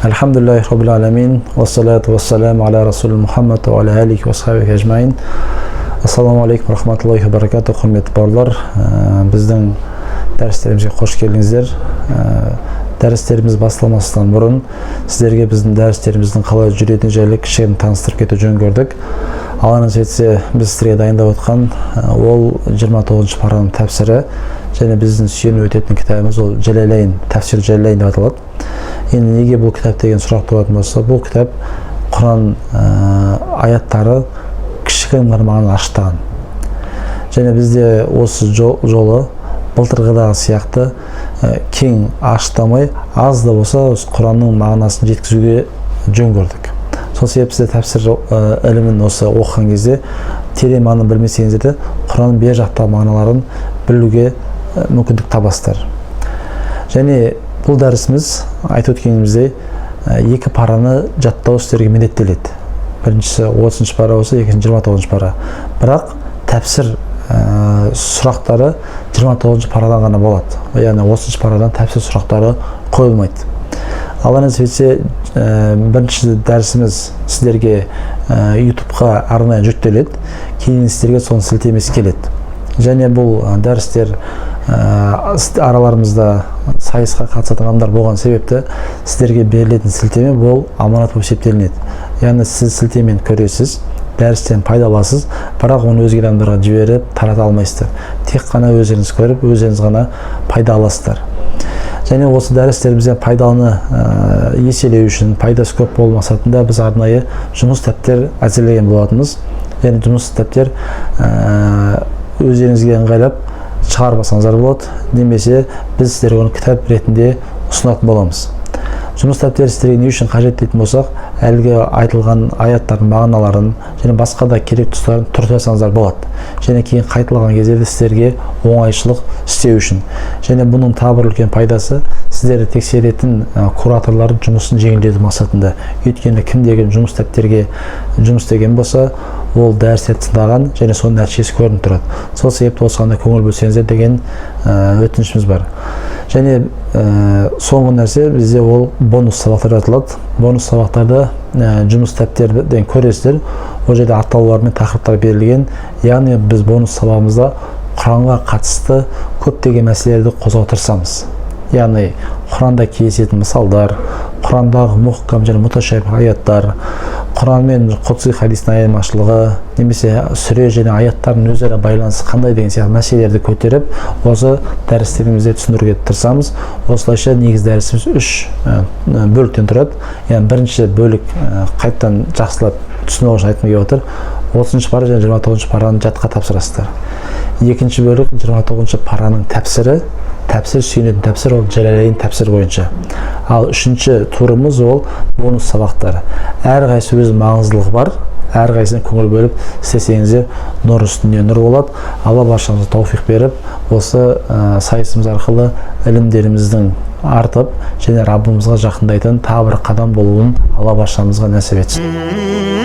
Elhamdülillahi Rabbil Alemin ve salatu ve selamu ala Resulü Muhammed ve ala alihi ve sahibi ecmain. Assalamu alaikum ve rahmatullahi ve berekatuhu. Hürmetli barlar, bizden derslerimize hoş geldinizler. Derslerimiz başlamasından burun sizlerge bizden derslerimizin kalay jüriyetini jайлы kişilerini tanıştırıp кету жөн gördük. Алаңыз жетсе, biz sizlerge dayındап отқан ол 29 параның тәпсірі және біздің сүйеніп өтетін кітабымыз ол Жәләләйн, тәфсир Жәләләйн деп аталады. Енді неге бұл кітап деген сұрақ туатын болса, бұл кітап Құран аяттары кішігірім мағынаны ашықтаған. Және бізде осы жолы былтырғыдағы сияқты кең ашықтамай, аз да болса Құранның мағынасын жеткізуге жөн көрдік. Сол себепті тәпсір ілімін осы оқыған кезде терең мағынаны білмесеңіздер де Құранның бер жақтағы мағыналарын білуге мүмкіндік табасыздар. Және бұл дәрісіміз айтып өткеніміздей екі параны жаттау сіздерге міндеттеледі. Біріншісі 30 пара болса, екінші 29 пара. Бірақ тәпсір сұрақтары 29 парадан ғана болады. Яғни 30 парадан тәпсір сұрақтары қойылмайды. Алланың светсе бірінші дәрісіміз сіздерге YouTube-ға арнайы жүктеледі. Кейін сіздерге соны сілтемесі келеді. Және бұл дәрістер араларымызда сайысқа қатысатын адамдар болған себепті сіздерге берілетін сілтеме бұл аманат болып есептелінеді. Яғни сіз сілтемені көресіз, дәрістен пайда аласыз, бірақ оны өзге адамдарға жіберіп тарата алмайсыздар. Тек қана өздеріңіз көріп, өздеріңіз ғана пайда аласыздар. Және осы дәрістерімізден пайдаланы еселеу үшін, пайдасы көп болу мақсатында біз арнайы жұмыс кітаптар әзірлеген болатынбыз. Және жұмыс кітаптар өздеріңізге ыңғайлап шығармасаңыздар болады, немесе біз сіздерге оны кітап ретінде ұсынатын боламыз. Жұмыс кітаптары сіздерге не үшін қажет дейтін болсақ, әлгі айтылған аяттардың мағыналарын және басқа да керек тұстарын тұртасаңыздар болады. Және кейін қайталаған кезде сіздерге оңайшылық істеу үшін. Және бұның тағы бір үлкен пайдасы сіздерді тексеретін кураторлардың жұмысын жеңілдету мақсатында. Өйткені кімдегі жұмыс кітаптерге жұмыс істеген болса, ол дәрістерді тыңдаған және соның нәтижесі көрініп тұрады. Сол себепті осыған көңіл бөлсеңіздер деген өтінішіміз бар. Және соңғы нәрсе бізде ол бонус сабақтар аталады. Бонус сабақтарда жұмыс кітаптерден көресіздер. Ол жерде атаулар мен тақырыптар берілген. Яғни біз бонус сабағымызда Құранға қатысты көптеген мәселелерді қозғауға тырысамыз. Яғни Құранда кездесетін мысалдар, Құрандағы мұхкам және муташабих аяттар, Құран мен Құдси хадистің айырмашылығы, немесе сүре және аяттардың өзара байланысы қандай деген сияқты мәселелерді көтеріп, осы дәрістерімізде түсіндіруге тырысамыз. Осылайша негізгі дәрісіміз 3 бөліктен тұрады. Яғни бірінші бөлік қайттан жақсылап түсіну үшін айтқым келіп отыр. 30 пара және 29 параны жатқа тапсырасыздар. Екінші бөлік 29 параның тәпсірі, тәпсір сүйенетін тәпсір ол Жәләләйн тәпсір бойынша. Ал үшінші турымыз ол бонус сабақтары. Әрқайсысы өз маңыздылығы бар. Әрқайсысына көңіл бөліп істесеңіздер нұр үстіне нұр болады. Алла баршамызға тауфиқ беріп, осы сайысымыз арқылы ілімдеріміздің артып және Раббымызға жақындайтын тағы бір қадам болуын Алла баршамызға нәсіп етсін.